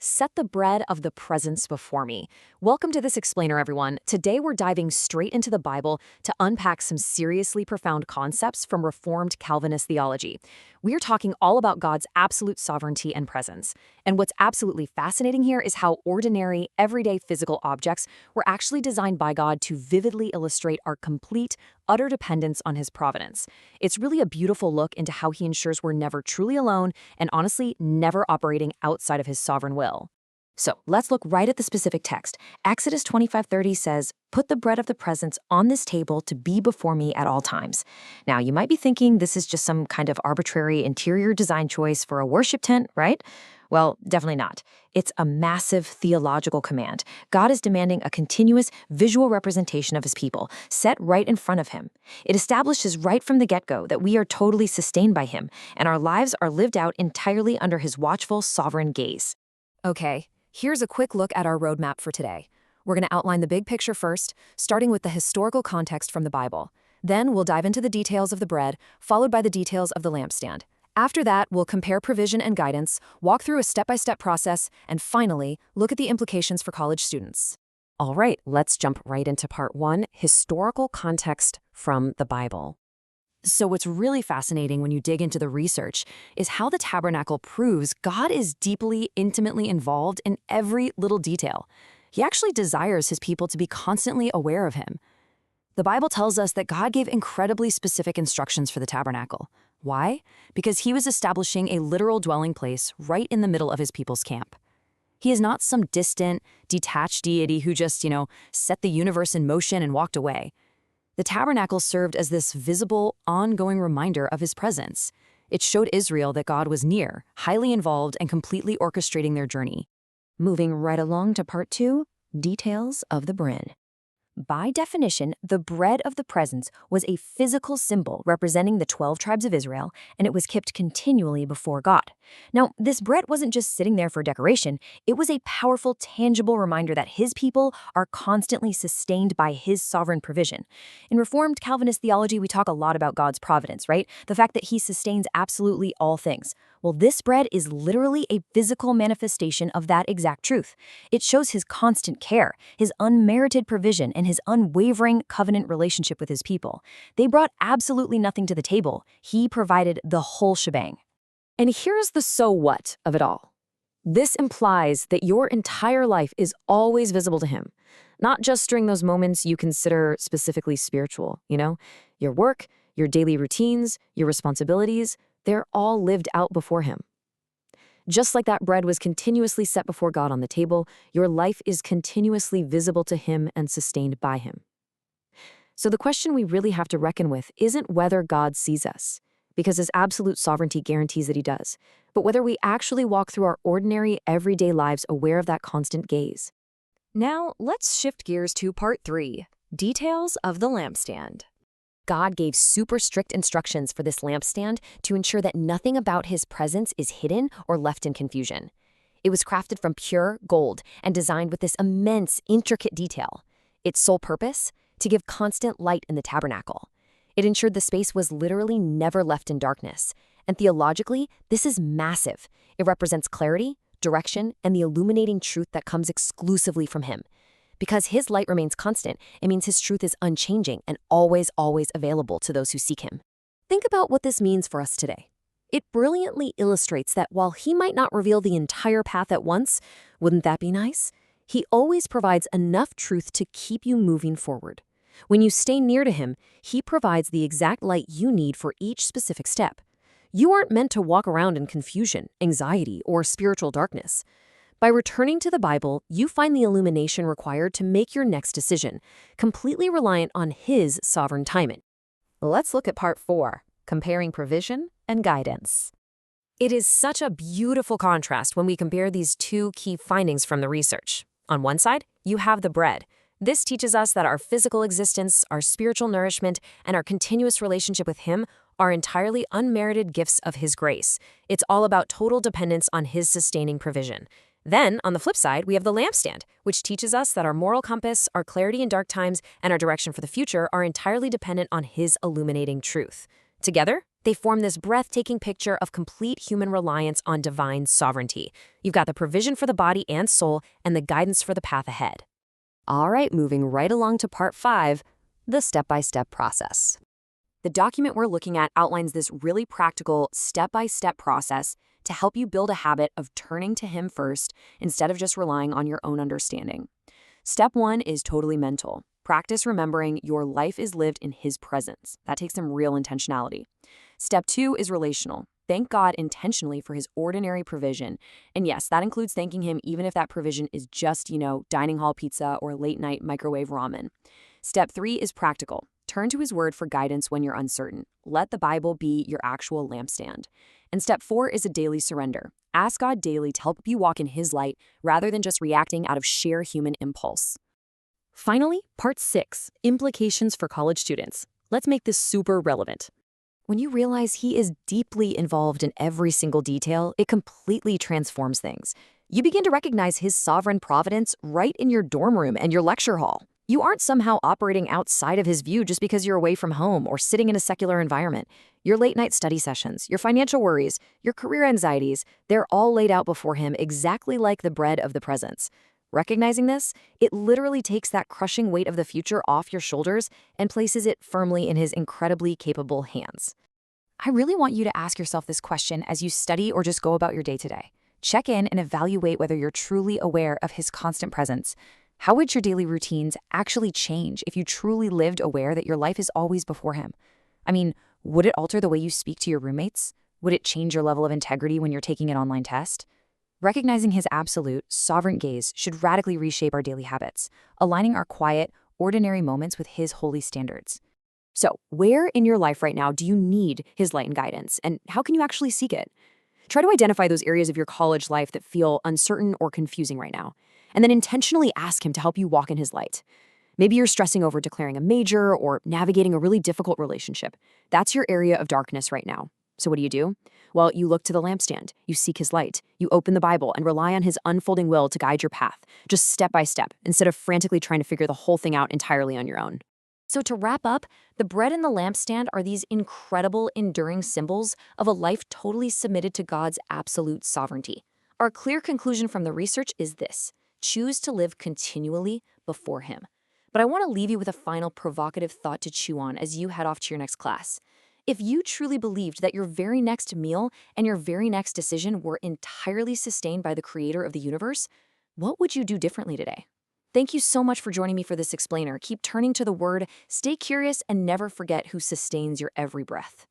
Set the bread of the presence before me. Welcome to this explainer, everyone. Today we're diving straight into the Bible to unpack some seriously profound concepts from Reformed Calvinist theology. We're talking all about God's absolute sovereignty and presence. And what's absolutely fascinating here is how ordinary, everyday physical objects were actually designed by God to vividly illustrate our complete, utter dependence on His providence. It's really a beautiful look into how He ensures we're never truly alone and honestly never operating outside of His sovereign will. So let's look right at the specific text. Exodus 25:30 says, "Put the bread of the presence on this table to be before me at all times." Now, you might be thinking this is just some kind of arbitrary interior design choice for a worship tent, right? Well, definitely not. It's a massive theological command. God is demanding a continuous visual representation of His people, set right in front of Him. It establishes right from the get-go that we are totally sustained by Him, and our lives are lived out entirely under His watchful, sovereign gaze. Okay, here's a quick look at our roadmap for today. We're going to outline the big picture first, starting with the historical context from the Bible. Then we'll dive into the details of the bread, followed by the details of the lampstand. After that, we'll compare provision and guidance, walk through a step-by-step process, and finally, look at the implications for college students. All right, let's jump right into part 1, historical context from the Bible. So what's really fascinating when you dig into the research is how the tabernacle proves God is deeply, intimately involved in every little detail. He actually desires His people to be constantly aware of Him. The Bible tells us that God gave incredibly specific instructions for the tabernacle. Why? Because He was establishing a literal dwelling place right in the middle of His people's camp. He is not some distant, detached deity who just, set the universe in motion and walked away. The tabernacle served as this visible, ongoing reminder of His presence. It showed Israel that God was near, highly involved, and completely orchestrating their journey. Moving right along to part 2, details of the bread. By definition, the bread of the presence was a physical symbol representing the 12 tribes of Israel, and it was kept continually before God. Now, this bread wasn't just sitting there for decoration, it was a powerful, tangible reminder that His people are constantly sustained by His sovereign provision. In Reformed Calvinist theology, we talk a lot about God's providence, right? The fact that He sustains absolutely all things. Well, this bread is literally a physical manifestation of that exact truth. It shows His constant care, His unmerited provision, and His unwavering covenant relationship with His people. They brought absolutely nothing to the table. He provided the whole shebang. And here's the so what of it all. This implies that your entire life is always visible to Him, not just during those moments you consider specifically spiritual, Your work, your daily routines, your responsibilities, they're all lived out before Him. Just like that bread was continuously set before God on the table, your life is continuously visible to Him and sustained by Him. So the question we really have to reckon with isn't whether God sees us, because His absolute sovereignty guarantees that He does, but whether we actually walk through our ordinary, everyday lives aware of that constant gaze. Now, let's shift gears to part 3, details of the lampstand. God gave super strict instructions for this lampstand to ensure that nothing about His presence is hidden or left in confusion. It was crafted from pure gold and designed with this immense, intricate detail. Its sole purpose? To give constant light in the tabernacle. It ensured the space was literally never left in darkness. And theologically, this is massive. It represents clarity, direction, and the illuminating truth that comes exclusively from Him. Because His light remains constant, it means His truth is unchanging and always available to those who seek Him. Think about what this means for us today. It brilliantly illustrates that while He might not reveal the entire path at once, wouldn't that be nice? He always provides enough truth to keep you moving forward. When you stay near to Him, He provides the exact light you need for each specific step. You aren't meant to walk around in confusion, anxiety, or spiritual darkness. By returning to the Bible, you find the illumination required to make your next decision, completely reliant on His sovereign timing. Let's look at part 4, comparing provision and guidance. It is such a beautiful contrast when we compare these two key findings from the research. On one side, you have the bread. This teaches us that our physical existence, our spiritual nourishment, and our continuous relationship with Him are entirely unmerited gifts of His grace. It's all about total dependence on His sustaining provision. Then, on the flip side, we have the lampstand, which teaches us that our moral compass, our clarity in dark times, and our direction for the future are entirely dependent on His illuminating truth. Together, they form this breathtaking picture of complete human reliance on divine sovereignty. You've got the provision for the body and soul and the guidance for the path ahead. All right, moving right along to part 5, the step-by-step process. The document we're looking at outlines this really practical step-by-step process to help you build a habit of turning to Him first instead of just relying on your own understanding. Step 1 is totally mental. Practice remembering your life is lived in His presence. That takes some real intentionality. Step 2 is relational. Thank God intentionally for His ordinary provision. And yes, that includes thanking Him even if that provision is just, dining hall pizza or late night microwave ramen. Step 3 is practical. Turn to His word for guidance when you're uncertain. Let the Bible be your actual lampstand. And step 4 is a daily surrender. Ask God daily to help you walk in His light rather than just reacting out of sheer human impulse. Finally, part 6, implications for college students. Let's make this super relevant. When you realize He is deeply involved in every single detail, it completely transforms things. You begin to recognize His sovereign providence right in your dorm room and your lecture hall. You aren't somehow operating outside of His view just because you're away from home or sitting in a secular environment. Your late-night study sessions, your financial worries, your career anxieties, they're all laid out before Him exactly like the bread of the presence. Recognizing this, it literally takes that crushing weight of the future off your shoulders and places it firmly in His incredibly capable hands. I really want you to ask yourself this question as you study or just go about your day-to-day. Check in and evaluate whether you're truly aware of His constant presence. How would your daily routines actually change if you truly lived aware that your life is always before Him? I mean, would it alter the way you speak to your roommates? Would it change your level of integrity when you're taking an online test? Recognizing His absolute, sovereign gaze should radically reshape our daily habits, aligning our quiet, ordinary moments with His holy standards. So, where in your life right now do you need His light and guidance, and how can you actually seek it? Try to identify those areas of your college life that feel uncertain or confusing right now, and then intentionally ask Him to help you walk in His light. Maybe you're stressing over declaring a major or navigating a really difficult relationship. That's your area of darkness right now. So what do? Well, you look to the lampstand, you seek His light, you open the Bible and rely on His unfolding will to guide your path, just step by step, instead of frantically trying to figure the whole thing out entirely on your own. So to wrap up, the bread and the lampstand are these incredible, enduring symbols of a life totally submitted to God's absolute sovereignty. Our clear conclusion from the research is this: choose to live continually before Him. But I want to leave you with a final provocative thought to chew on as you head off to your next class. If you truly believed that your very next meal and your very next decision were entirely sustained by the Creator of the universe, what would you do differently today? Thank you so much for joining me for this explainer. Keep turning to the Word, stay curious, and never forget who sustains your every breath.